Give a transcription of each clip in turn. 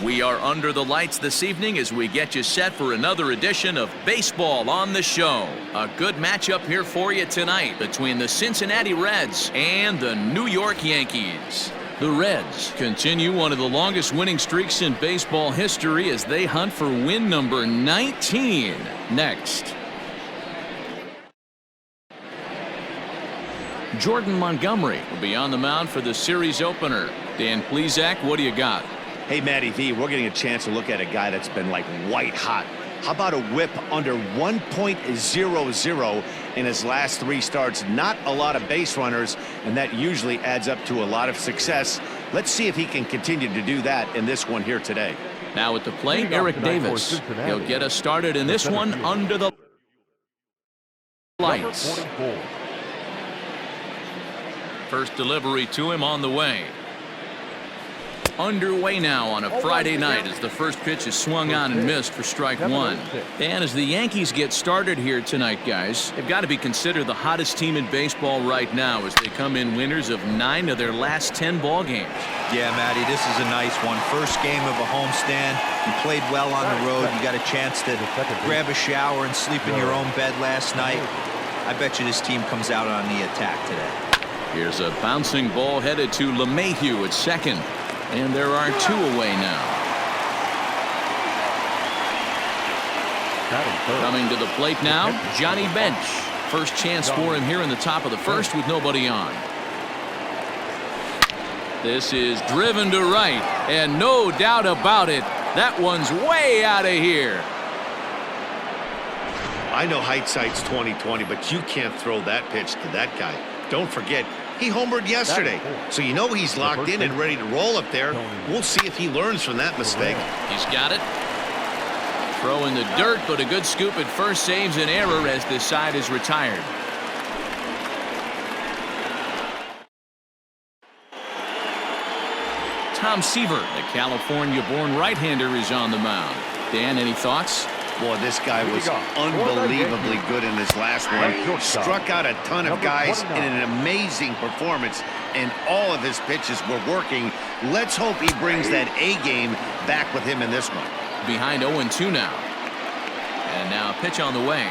We are under the lights this evening as we get you set for another edition of Baseball on the Show. A good matchup here for you tonight between the Cincinnati Reds and the New York Yankees. The Reds continue one of the longest winning streaks in baseball history as they hunt for win number 19 next. Jordan Montgomery will be on the mound for the series opener. Dan Plesac, what do you got? Hey, Matty V, we're getting a chance to look at a guy that's been like white hot. How about a whip under 1.00 in his last 3 starts? Not a lot of base runners, and that usually adds up to a lot of success. Let's see if he can continue to do that in this one here today. Now at the plate, Eric Davis. He'll get us started in this one under the lights. First delivery to him on the way. Underway now on a Friday night as the first pitch is swung on and missed for strike one. And as the Yankees get started here tonight, guys, they've got to be considered the hottest team in baseball right now as they come in winners of 9 of their last 10 ball games. Yeah, Matty, this is a nice one. First game of a homestand. You played well on the road. You got a chance to grab a shower and sleep in your own bed last night. I bet you this team comes out on the attack today. Here's a bouncing ball headed to LeMahieu at second. And there are 2 away now. Coming to the plate now, Johnny Bench. First chance for him here in the top of the first with nobody on. This is driven to right, and no doubt about it, that one's way out of here. I know hindsight's 20/20, but you can't throw that pitch to that guy. Don't forget, he homered yesterday, so you know he's locked in and ready to roll up there. We'll see if he learns from that mistake. He's got it. Throw in the dirt, but a good scoop at first saves an error as this side is retired. Tom Seaver, the California-born right-hander, is on the mound. Dan, any thoughts? Boy, this guy was unbelievably good in his last one. Struck out a ton of guys in an amazing performance, and all of his pitches were working. Let's hope he brings that A game back with him in this one. Behind 0-2 now. And now a pitch on the way.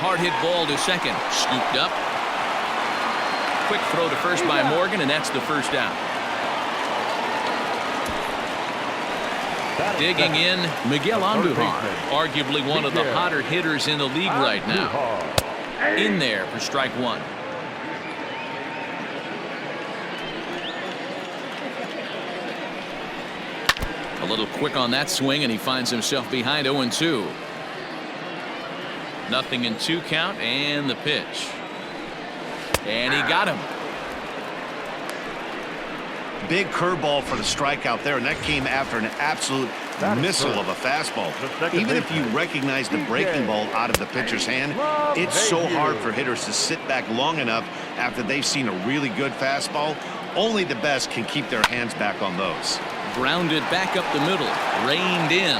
Hard hit ball to second. Scooped up. Quick throw to first by Morgan, and that's the first out. Digging in, Miguel Andujar, arguably one of the hotter hitters in the league right now. In there for strike one. A little quick on that swing, and he finds himself behind 0-2. 0-2 count, and the pitch. And he got him. Big curveball for the strikeout there, and that came after an absolute missile of a fastball. Even if you recognize the breaking ball out of the pitcher's hand, it's so hard for hitters to sit back long enough after they've seen a really good fastball. Only the best can keep their hands back on those. Grounded back up the middle, reined in.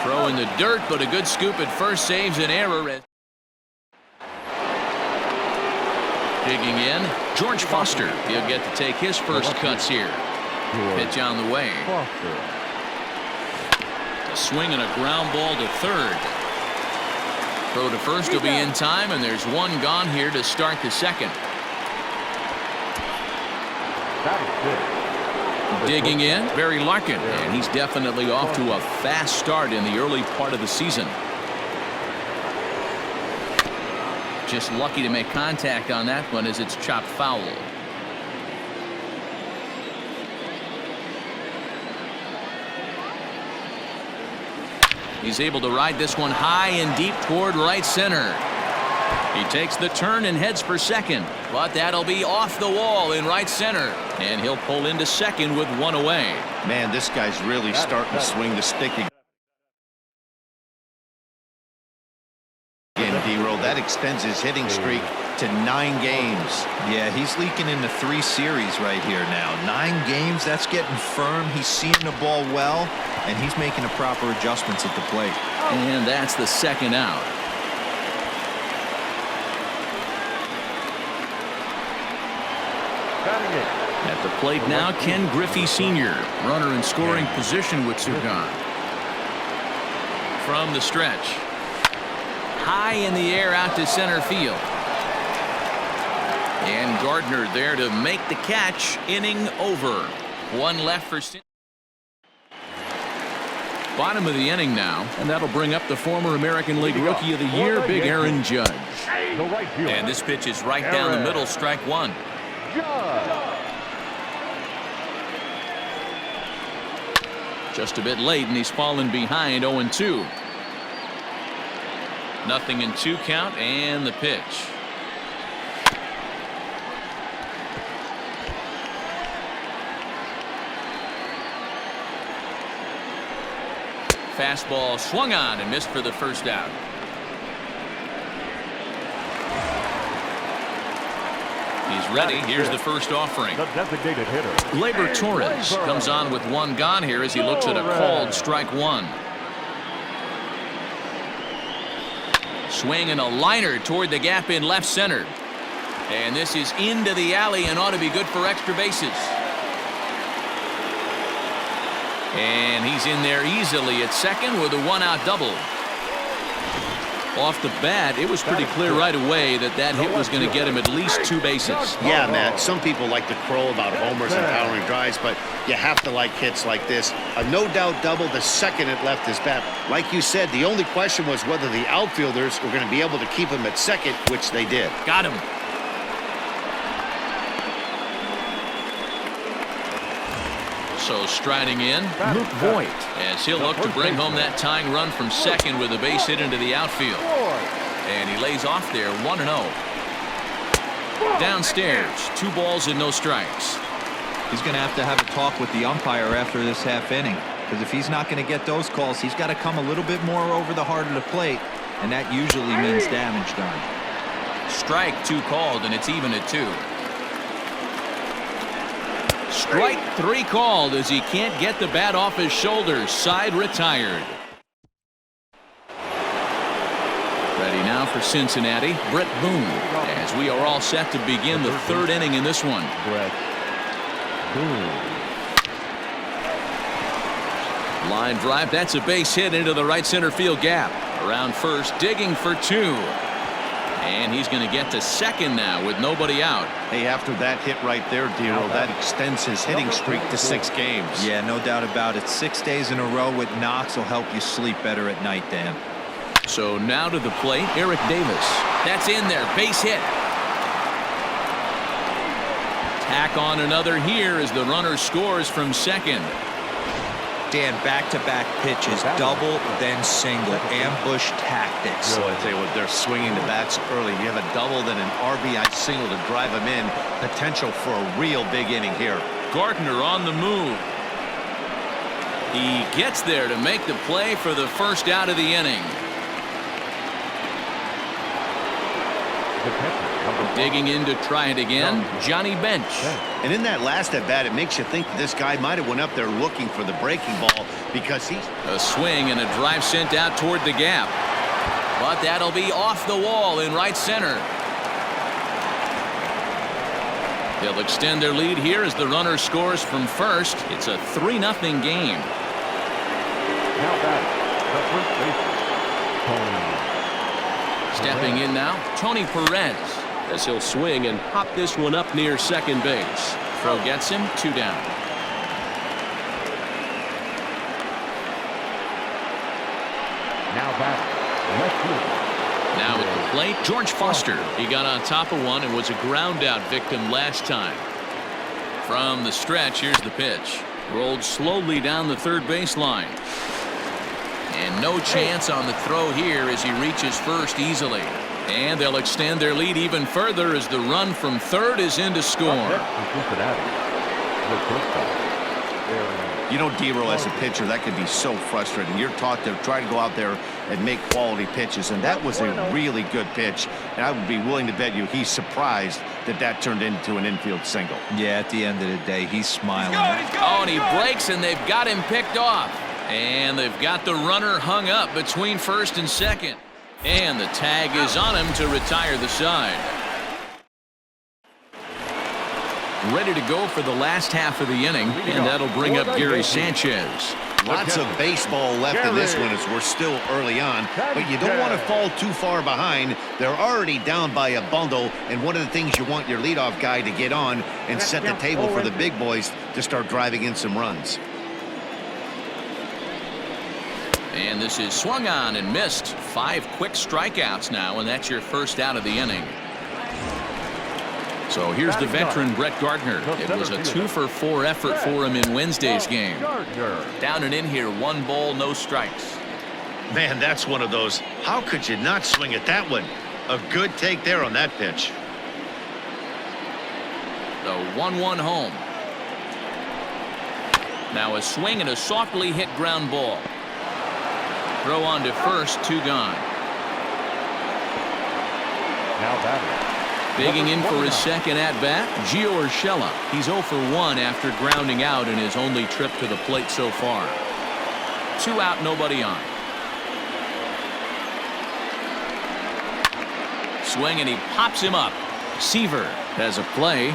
Throw in the dirt, but a good scoop at first saves an error. Digging in, George Foster. He'll get to take his first cuts here. Pitch on the way. A swing and a ground ball to third. Throw to first will be in time, and there's one gone here to start the second. Digging in, Barry Larkin, and he's definitely off to a fast start in the early part of the season. Just lucky to make contact on that one as it's chopped foul. He's able to ride this one high and deep toward right center. He takes the turn and heads for second, but that'll be off the wall in right center, and he'll pull into second with one away. Man, this guy's really starting to swing the stick again. D-Roll, that extends his hitting streak to 9 games. Yeah, he's leaking into 3 series right here now. 9 games, that's getting firm. He's seeing the ball well, and he's making the proper adjustments at the plate. And that's the second out. Batting it, At the plate now, Ken Griffey Sr. Runner in scoring position with two gone. From the stretch. High in the air out to center field. And Gardner there to make the catch. Inning over. One left for Cincinnati. Bottom of the inning now, and that'll bring up the former American League Rookie of the Year, Big Aaron Judge. And this pitch is right down the middle, strike one. Just a bit late, and he's fallen behind 0-2. Nothing in 2 count, and the pitch. Fastball swung on and missed for the first out. He's ready. Here's the first offering. The designated hitter, Gleyber Torres comes on with one gone here as he looks at a called strike one. Swing and a liner toward the gap in left center. And this is into the alley and ought to be good for extra bases. And he's in there easily at second with a one-out double. Off the bat, it was pretty clear right away that that hit was going to get him at least 2 bases. Yeah, Matt, some people like to crow about homers and powering drives, but you have to like hits like this. A no-doubt double the second it left his bat. Like you said, the only question was whether the outfielders were going to be able to keep him at second, which they did. Got him. So striding in, Luke Voigt, as he'll look to bring home that tying run from second with a base hit into the outfield. And he lays off there, 1-0. Downstairs, 2 balls and no strikes. He's going to have a talk with the umpire after this half inning, because if he's not going to get those calls, he's got to come a little bit more over the heart of the plate, and that usually means damage done. Strike 2 called, and it's even at 2. Strike 3 called as he can't get the bat off his shoulders. Side retired. Ready now for Cincinnati, Brett Boone, as we are all set to begin the 3rd inning in this one. Brett Boone. Line drive, that's a base hit into the right center field gap. Around first, digging for 2. And he's going to get to second now with nobody out. Hey, after that hit right there, Dero, that extends his hitting streak to 6 games. Yeah, no doubt about it. 6 days in a row with knocks will help you sleep better at night, Dan. So now to the plate, Eric Davis. That's in there, base hit. Tack on another here as the runner scores from second. Dan, back-to-back pitches, double, then single, ambush tactics. So I tell you what, they're swinging the bats early. You have a double, then an RBI single to drive him in. Potential for a real big inning here. Gardner on the move. He gets there to make the play for the first out of the inning. Digging in to try it again, Johnny Bench. And in that last at bat, it makes you think that this guy might have went up there looking for the breaking ball because he's a swing and a drive sent out toward the gap. But that'll be off the wall in right center. They'll extend their lead here as the runner scores from first. It's a 3-0 game. Now batting, the first baseman, Tony. Stepping in now, Tony Perez, as he'll swing and pop this one up near second base. Throw gets him, 2 down. Now batting, left field. Now at the plate, George Foster. He got on top of one and was a ground out victim last time. From the stretch, here's the pitch. Rolled slowly down the third baseline. And no chance on the throw here as he reaches first easily. And they'll extend their lead even further as the run from third is in to score. You know, Dero, as a pitcher, that could be so frustrating. You're taught to try to go out there and make quality pitches, and that was a really good pitch. And I would be willing to bet you he's surprised that that turned into an infield single. Yeah, at the end of the day, he's smiling. Oh, and he breaks, and they've got him picked off. And they've got the runner hung up between first and second. And the tag is on him to retire the side. Ready to go for the last half of the inning, and that'll bring up Gary Sanchez. Lots of baseball left in this one as we're still early on, but you don't want to fall too far behind. They're already down by a bundle, and one of the things you want your leadoff guy to get on and set the table for the big boys to start driving in some runs. And this is swung on and missed. 5 quick strikeouts now, and that's your first out of the inning. So here's the veteran Brett Gardner. It was a 2-for-4 effort for him in Wednesday's game. Down and in here, 1 ball, no strikes. Man, that's one of those. How could you not swing at that one? A good take there on that pitch. The 1-1 home. Now a swing and a softly hit ground ball. Throw on to first, 2 gone. Now batting. Digging in for his second at-bat, Gio Urshela. He's 0 for 1 after grounding out in his only trip to the plate so far. 2 out, nobody on. Swing, and he pops him up. Seaver has a play,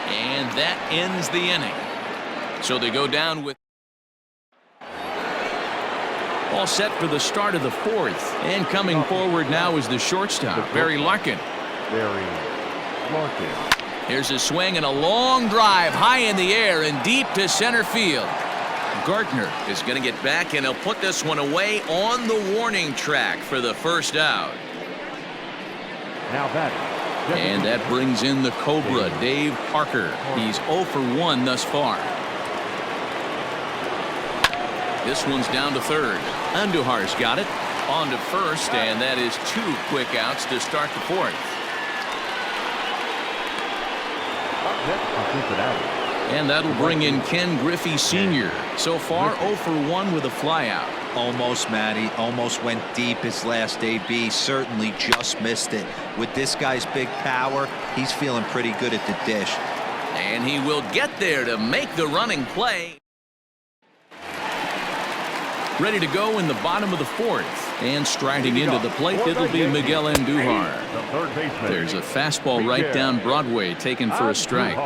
and that ends the inning. So they go down with all set for the start of the 4th. And coming forward now is the shortstop, Barry Larkin. Here's a swing and a long drive high in the air and deep to center field. Gardner is going to get back, and he'll put this one away on the warning track for the first out. Now batting. And that brings in the Cobra, Dave Parker. He's 0 for 1 thus far. This one's down to third. Andujar's got it. On to first, and that is 2 quick outs to start the 4th. And that'll bring in Ken Griffey Sr. So far, 0 for 1 with a flyout. Almost, Matty. Almost went deep his last AB. Certainly just missed it. With this guy's big power, he's feeling pretty good at the dish. And he will get there to make the running play. Ready to go in the bottom of the 4th. And striding into the plate, it'll be Miguel Andujar. There's a fastball right down Broadway taken for a strike.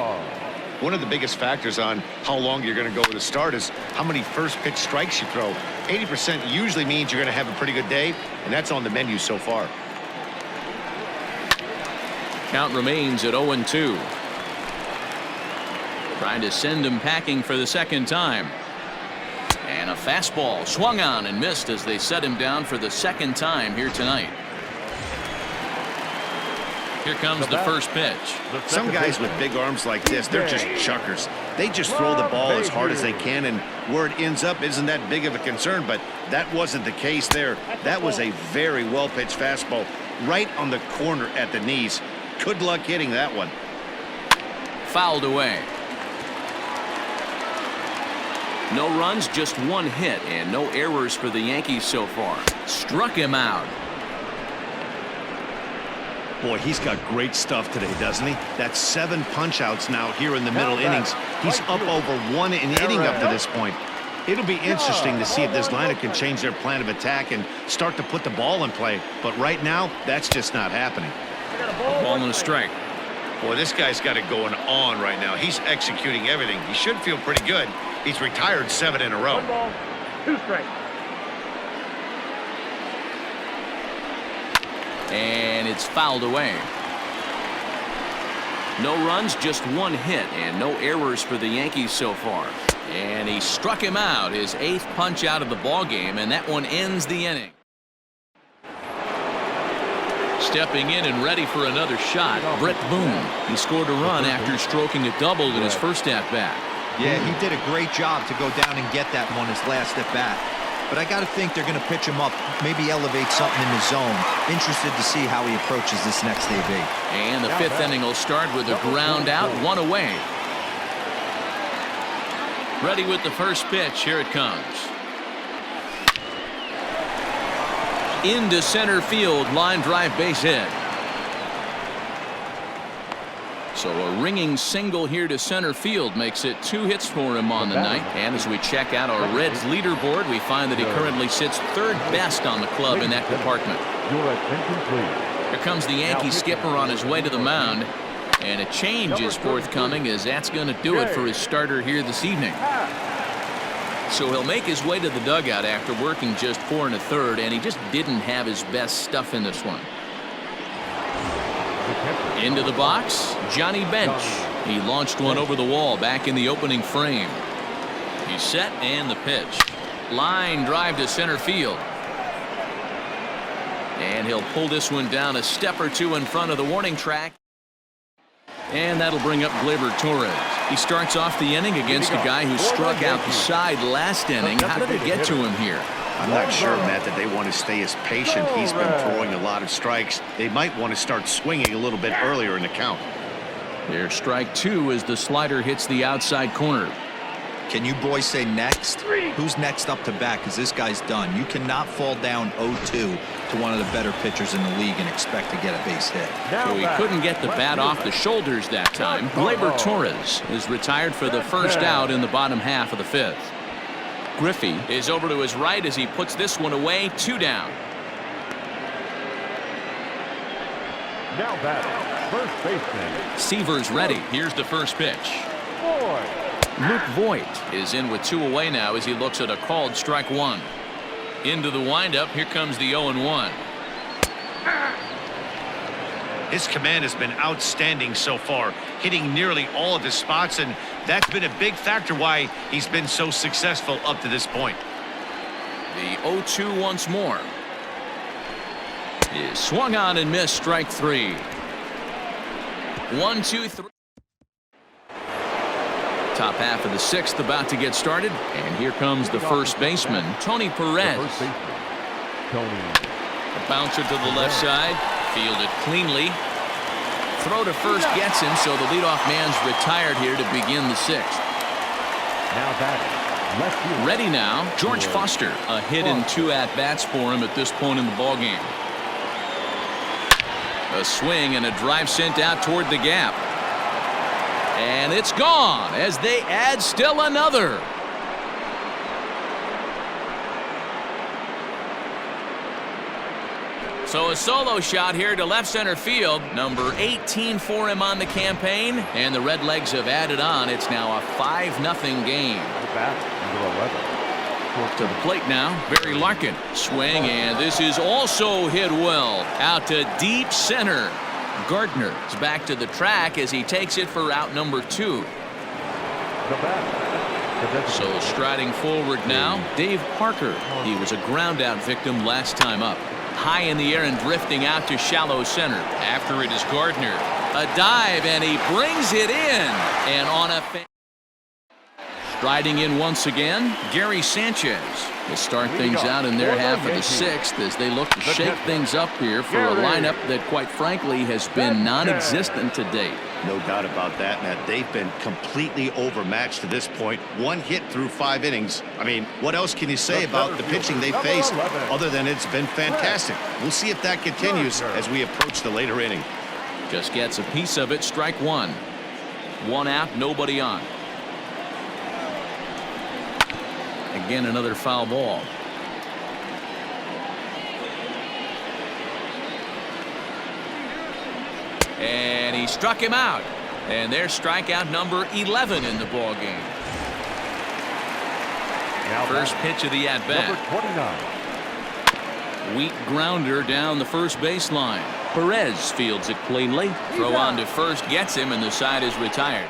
One of the biggest factors on how long you're going to go with a start is how many first pitch strikes you throw. 80% usually means you're going to have a pretty good day, and that's on the menu so far. Count remains at 0-2. Trying to send him packing for the second time. And a fastball swung on and missed as they set him down for the second time here tonight. Here comes the first pitch. Some guys with big arms like this, they're just chuckers. They just throw the ball as hard as they can, and where it ends up isn't that big of a concern, but that wasn't the case there. That was a very well-pitched fastball right on the corner at the knees. Good luck hitting that one. Fouled away. No runs, just 1 hit, and no errors for the Yankees so far. Struck him out. Boy, he's got great stuff today, doesn't he? That's 7 punch-outs now here in the middle innings. He's up over 1 inning up to this point. It'll be interesting to see if this lineup can change their plan of attack and start to put the ball in play. But right now, that's just not happening. A ball and a strike. Boy, this guy's got it going on right now. He's executing everything. He should feel pretty good. He's retired 7 in a row. 1 ball, 2 strikes. And it's fouled away. No runs, just 1 hit, and no errors for the Yankees so far. And he struck him out, his 8th punch out of the ball game, and that one ends the inning. Stepping in and ready for another shot, Brett Boone. He scored a run after stroking a double in his first at-bat. Yeah, he did a great job to go down and get that one his last at-bat. But I got to think they're going to pitch him up, maybe elevate something in the zone. Interested to see how he approaches this next AB. And the 5th inning will start with a ground out, 1 away. Ready with the first pitch. Here it comes. Into center field, line drive, base hit. So a ringing single here to center field makes it 2 hits for him on the night. And as we check out our Reds leaderboard, we find that he currently sits 3rd best on the club in that department. Here comes the Yankee skipper on his way to the mound. And a change is forthcoming, as that's going to do it for his starter here this evening. So he'll make his way to the dugout after working just 4 1/3, and he just didn't have his best stuff in this one. Into the box, Johnny Bench. He launched one over the wall back in the opening frame. He's set, and the pitch. Line drive to center field. And he'll pull this one down a step or two in front of the warning track. And that'll bring up Gleyber Torres. He starts off the inning against a guy who struck out the side last inning. How did they get to him here? I'm not sure, Matt, that they want to stay as patient. He's been throwing a lot of strikes. They might want to start swinging a little bit earlier in the count. There's strike 2 as the slider hits the outside corner. Can you boys say next? Who's next up to bat? Because this guy's done. You cannot fall down 0-2 to one of the better pitchers in the league and expect to get a base hit. So he couldn't get the bat off the shoulders that time. Gleyber Torres is retired for the first out in the bottom half of the 5th. Griffey is over to his right as he puts this one away. 2 down. Now batting, first baseman. Seaver's ready. Here's the first pitch. Luke Voigt is in with 2 away now as he looks at a called strike 1. Into the windup. Here comes the 0-1. His command has been outstanding so far, hitting nearly all of his spots, and that's been a big factor why he's been so successful up to this point. The 0-2 once more. Is swung on and missed. Strike 3. 1, 2, 3. Top half of the 6th about to get started, and here comes the first baseman, Tony Perez. A bouncer to the left side, fielded cleanly. Throw to first gets him, so the leadoff man's retired here to begin the 6th. Now batting, left field. Ready now, George Foster. A hit and 2 at-bats for him at this point in the ballgame. A swing and a drive sent out toward the gap. And it's gone as they add still another. So a solo shot here to left center field. Number 18 for him on the campaign. And the Redlegs have added on. It's now a 5-0 game. Number 11. To the plate now, Barry Larkin. Swing, and this is also hit well. Out to deep center. Gardner is back to the track as he takes it for out number 2. So striding forward now, Dave Parker. He was a ground out victim last time up. High in the air and drifting out to shallow center. After it is Gardner. A dive, and he brings it in. And on a striding in once again, Gary Sanchez will start things out in their half of the 6th as they look to shake things up here for a lineup that, quite frankly, has been non-existent to date. No doubt about that, Matt. They've been completely overmatched to this point. 1 hit through 5 innings. I mean, what else can you say about the pitching they faced other than it's been fantastic? We'll see if that continues as we approach the later inning. Just gets a piece of it. Strike 1. 1 out, nobody on. Again, another foul ball. And he struck him out. And there's strikeout number 11 in the ball game. First pitch of the at-bat. Number 29. Weak grounder down the first baseline. Perez fields it cleanly. Throw on to first gets him, and the side is retired.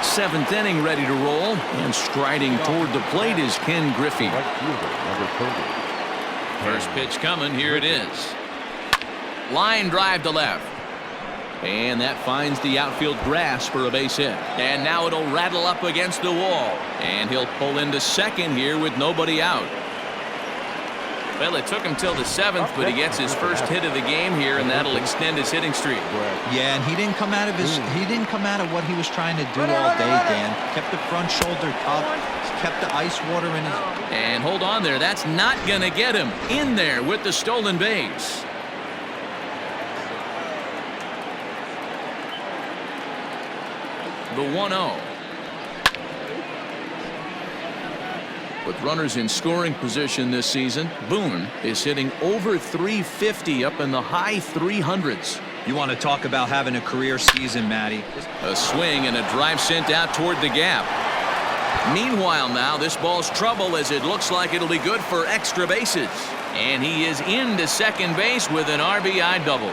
7th inning ready to roll, and striding toward the plate is Ken Griffey. First pitch coming. Here it is. Line drive to left. And that finds the outfield grass for a base hit. And now it'll rattle up against the wall. And he'll pull into second here with nobody out. Well, it took him till the 7th, but he gets his first hit of the game here, and that'll extend his hitting streak. Yeah, and he didn't come out of what he was trying to do all day, Dan. Kept the front shoulder up, kept the ice water in his. And hold on there, that's not gonna get him in there with the stolen base. The 1-0. With runners in scoring position this season, Boone is hitting over 350 up in the high 300s. You want to talk about having a career season, Matty. A swing and a drive sent out toward the gap. Meanwhile now, this ball's trouble as it looks like it'll be good for extra bases. And he is into second base with an RBI double.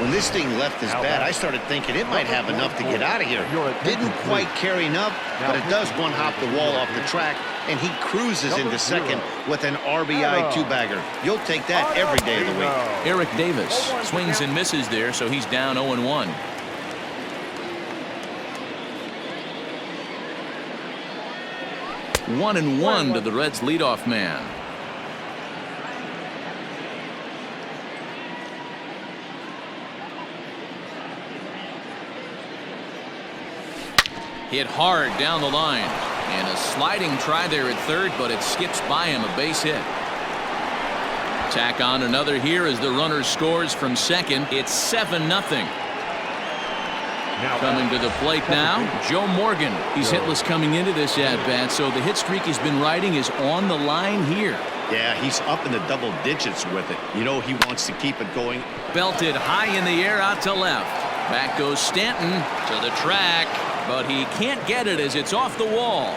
When this thing left his bat, I started thinking it might have enough to get out of here. Didn't quite carry enough, but it does one-hop the wall off the track, and he cruises into second with an RBI two-bagger. You'll take that every day of the week. Eric Davis swings and misses there, so he's down 0-1. One and one to the Reds leadoff man. Hit hard down the line, and a sliding try there at third, but it skips by him, a base hit. Tack on another here as the runner scores from second. It's 7-0. Coming to the plate now, Joe Morgan. He's hitless coming into this at-bat, so the hit streak he's been riding is on the line here. Yeah, he's up in the double digits with it. You know he wants to keep it going. Belted high in the air out to left. Back goes Stanton to the track, but he can't get it as it's off the wall.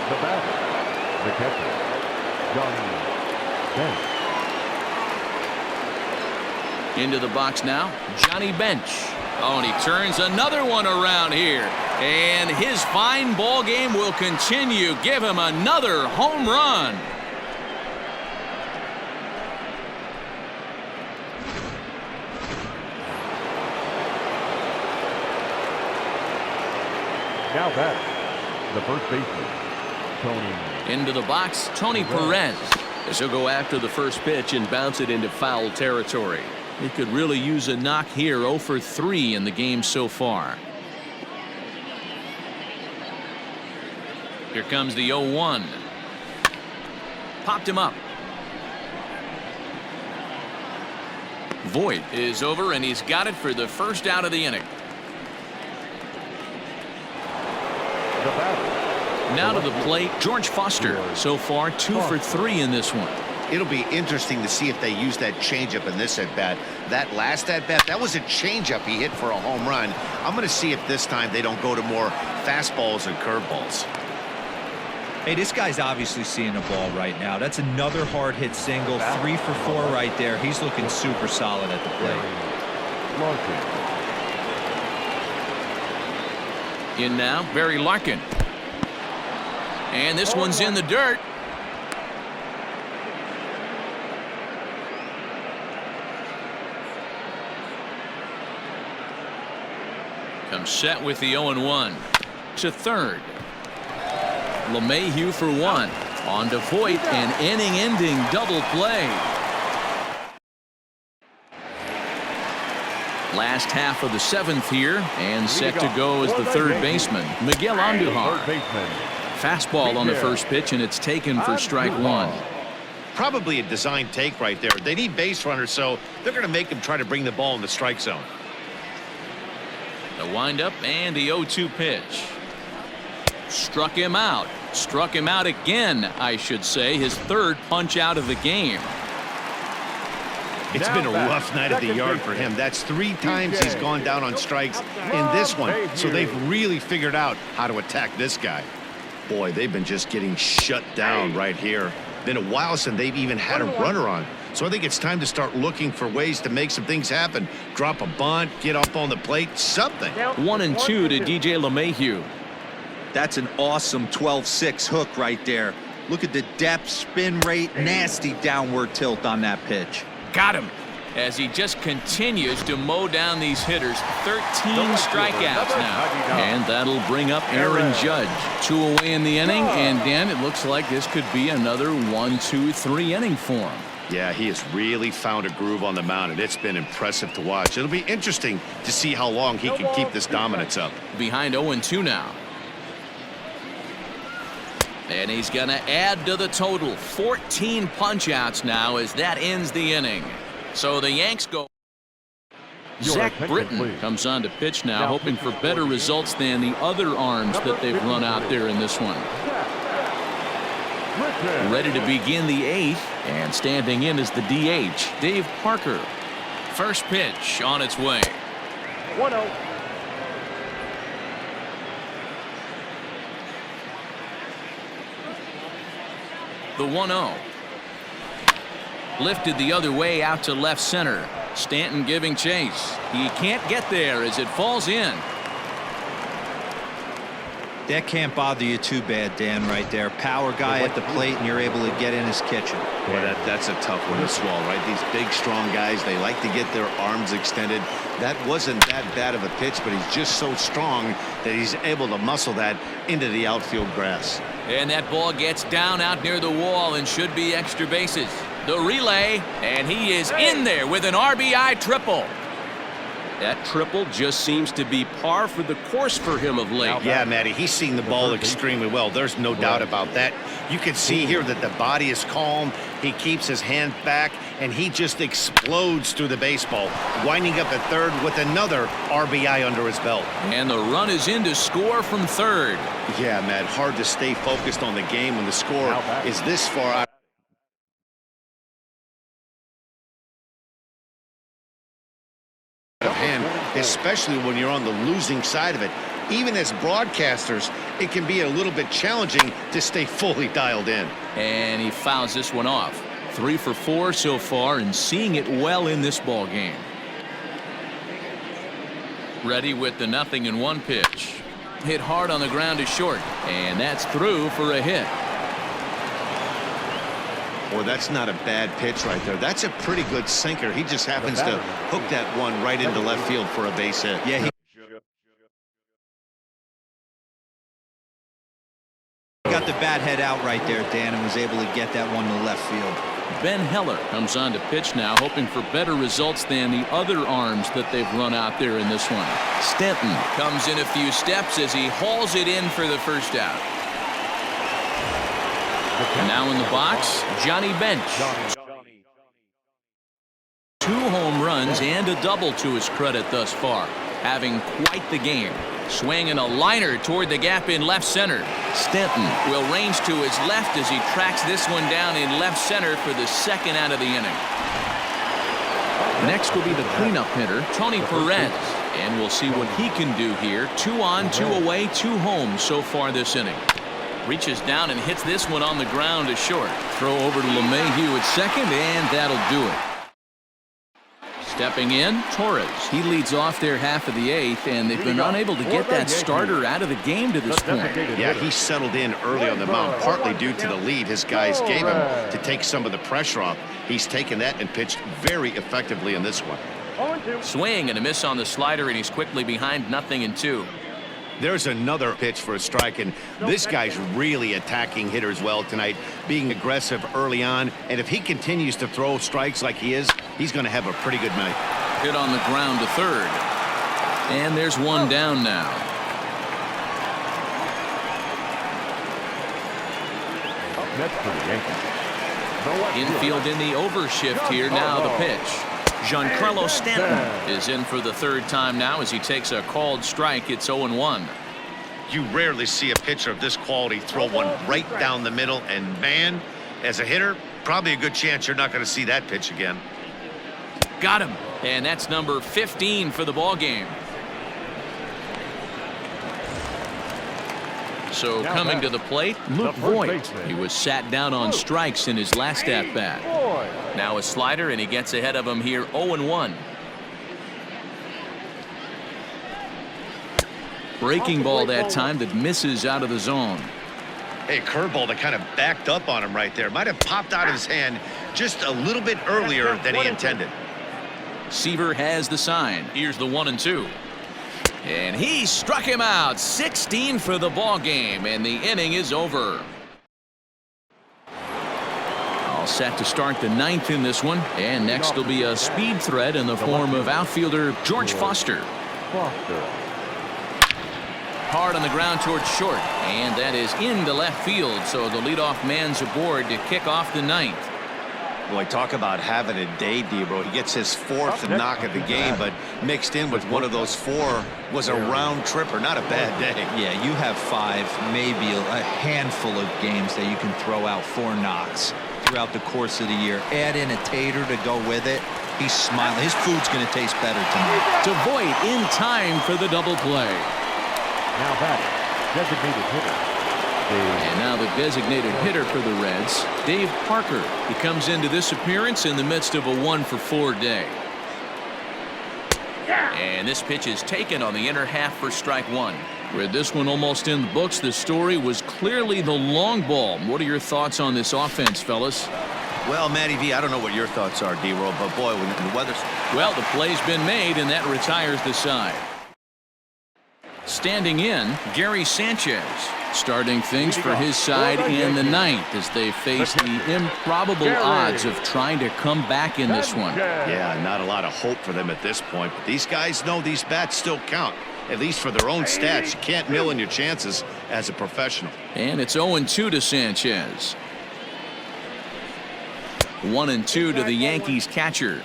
The batter, the catcher, Johnny Bench. Into the box now, Johnny Bench. Oh, and he turns another one around here. And his fine ball game will continue. Give him another home run. Now batting, the first baseman, Tony. Into the box, Tony Perez. As he'll go after the first pitch and bounce it into foul territory. He could really use a knock here. 0 for 3 in the game so far. Here comes the 0-1. Popped him up. Voit is over, and he's got it for the first out of the inning. The batter. Now to the plate, George Foster. So far, 2 for 3 in this one. It'll be interesting to see if they use that changeup in this at-bat. That last at-bat, that was a changeup he hit for a home run. I'm going to see if this time they don't go to more fastballs and curveballs. Hey, this guy's obviously seeing the ball right now. That's another hard hit single. 3 for 4 right there. He's looking super solid at the plate. In now, Barry Larkin. And this one's in the dirt. Comes set with the 0-1. To third. LeMahieu for 1. On to Voit, an inning-ending double play. Last half of the 7th here, and set to go as the third baseman, Miguel Andujar. Fastball on the first pitch, and it's taken for strike 1. Probably a design take right there. They need base runners, so they're going to make him try to bring the ball in the strike zone. The windup and the 0-2 pitch. Struck him out. Struck him out again, I should say. His third punch out of the game. It's been a rough night at the yard for him. That's 3 times he's gone down on strikes in this one. So they've really figured out how to attack this guy. Boy, they've been just getting shut down right here. Been a while since they've even had a runner on. So I think it's time to start looking for ways to make some things happen. Drop a bunt, get up on the plate, something. 1-2 to DJ LeMahieu. That's an awesome 12-6 hook right there. Look at the depth, spin rate, nasty downward tilt on that pitch. Got him. As he just continues to mow down these hitters. 13 strikeouts now. And that'll bring up Aaron Judge. 2 away in the inning, and Dan, it looks like this could be another 1-2-3 inning for him. Yeah, he has really found a groove on the mound, and it's been impressive to watch. It'll be interesting to see how long he can keep this dominance up. Behind 0-2 now. And he's going to add to the total. 14 punch-outs now as that ends the inning. So the Yanks go. Zach Britton comes on to pitch now, hoping for better results than the other arms that they've run out there in this one. Ready to begin the 8th, and standing in is the DH, Dave Parker. First pitch on its way. 1-0. The 1-0. Lifted the other way out to left center. Stanton giving chase. He can't get there as it falls in. That can't bother you too bad, Dan, right there. Power guy at the plate, and you're able to get in his kitchen. Boy, that's a tough one to swallow, right? These big, strong guys, they like to get their arms extended. That wasn't that bad of a pitch, but he's just so strong that he's able to muscle that into the outfield grass. And that ball gets down out near the wall and should be extra bases. The relay, and he is in there with an RBI triple. That triple just seems to be par for the course for him of late. Yeah, Matty, he's seeing the ball extremely well. There's no doubt about that. You can see here that the body is calm. He keeps his hand back, and he just explodes through the baseball, winding up at third with another RBI under his belt. And the run is in to score from third. Yeah, Matt, hard to stay focused on the game when the score is this far out of hand, especially when you're on the losing side of it. Even as broadcasters, it can be a little bit challenging to stay fully dialed in. And he fouls this one off. 3 for 4 so far, and seeing it well in this ball game. Ready with the 0-1 pitch. Hit hard on the ground to short, and that's through for a hit. Well, that's not a bad pitch right there. That's a pretty good sinker. He just happens to hook that one right into left field for a base hit. Yeah, he got the bat head out right there, Dan, and was able to get that one to left field. Ben Heller comes on to pitch now, hoping for better results than the other arms that they've run out there in this one. Stanton comes in a few steps as he hauls it in for the first out. Now in the box, Johnny Bench. 2 home runs and a double to his credit thus far, having quite the game. Swinging a liner toward the gap in left center. Stanton will range to his left as he tracks this one down in left center for the second out of the inning. Next will be the cleanup hitter, Tony Perez, and we'll see what he can do here. 2 on, 2 away, 2 home so far this inning. Reaches down and hits this one on the ground to short. Throw over to LeMahieu at second, and that'll do it. Stepping in, Torres. He leads off their half of the 8th, and they've been unable to get that starter out of the game to this point. Yeah, he settled in early on the mound, partly due to the lead his guys gave him to take some of the pressure off. He's taken that and pitched very effectively in this one. Swing and a miss on the slider, and he's quickly behind 0-2. There's another pitch for a strike, and this guy's really attacking hitters well tonight, being aggressive early on, and if he continues to throw strikes like he is, he's going to have a pretty good night. Hit on the ground to third, and there's one down now. That's pretty Yankee. Infield in the overshift here. Now the pitch. Giancarlo Stanton is in for the 3rd time now as he takes a called strike. It's 0-1. You rarely see a pitcher of this quality throw one right down the middle, and man, as a hitter, probably a good chance you're not going to see that pitch again. Got him, and that's number 15 for the ball game. So coming to the plate, Luke Voigt. He was sat down on strikes in his last at-bat. Now a slider, and he gets ahead of him here, 0-1. Breaking ball that time that misses out of the zone. Hey, curveball that kind of backed up on him right there. Might have popped out of his hand just a little bit earlier than he intended. Seaver has the sign. Here's the 1-2. And he struck him out. 16 for the ball game, and the inning is over. All set to start the 9th in this one, and next will be a speed threat in the form of outfielder George Foster. Hard on the ground towards short, and that is into left field, so the leadoff man's aboard to kick off the 9th. Boy, talk about having a day, Debro. He gets his fourth knock of the game, but mixed in with one of those four was a round tripper. Not a bad day. Yeah, you have 5, maybe a handful of games that you can throw out 4 knocks throughout the course of the year. Add in a tater to go with it. He's smiling. His food's going to taste better tonight. To Voit in time for the double play. Now batting, designated hitter. And now the designated hitter for the Reds, Dave Parker. He comes into this appearance in the midst of a 1-for-4 day. And this pitch is taken on the inner half for strike 1. With this one almost in the books, the story was clearly the long ball. What are your thoughts on this offense, fellas? Well, Matty V, I don't know what your thoughts are, D-Roll, but boy, when the weather's... Well, the play's been made, and that retires the side. Standing in, Gary Sanchez. Starting things for his side in the 9th as they face the improbable odds of trying to come back in this one. Yeah, not a lot of hope for them at this point, but these guys know these bats still count. At least for their own stats. You can't mill in your chances as a professional. And it's 0-2 to Sanchez. 1-2 to the Yankees catcher.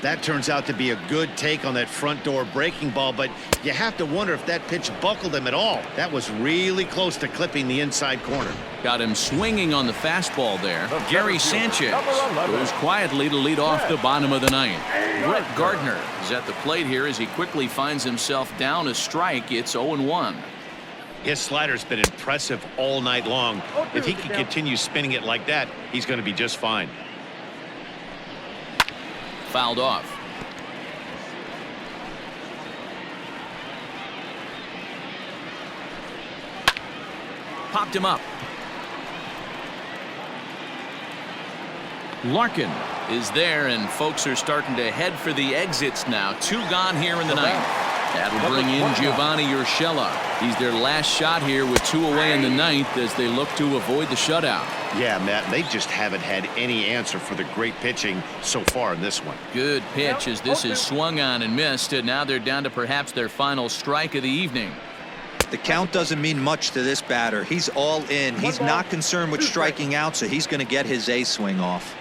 That turns out to be a good take on that front door breaking ball, but you have to wonder if that pitch buckled him at all. That was really close to clipping the inside corner. Got him swinging on the fastball there. Gary Sanchez goes quietly to lead off the bottom of the 9th. Brett Gardner is at the plate here as he quickly finds himself down a strike. It's 0-1. His slider's been impressive all night long. If he can continue spinning it like that, he's going to be just fine. Fouled off. Popped him up. Larkin is there, and folks are starting to head for the exits now. 2 gone here in the 9th. That'll bring in Giovanni Urshela. He's their last shot here with 2 away in the 9th as they look to avoid the shutout. Yeah, Matt, they just haven't had any answer for the great pitching so far in this one. Good pitch as this is swung on and missed, and now they're down to perhaps their final strike of the evening. The count doesn't mean much to this batter. He's all in. He's not concerned with striking out, so he's going to get his A swing off.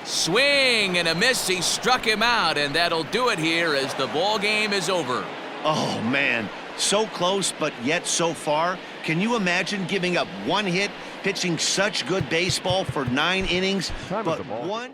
Swing and a miss. He struck him out, and that'll do it here as the ball game is over. Oh, man, so close, but yet so far. Can you imagine giving up 1 hit, pitching such good baseball for 9 innings, but 1...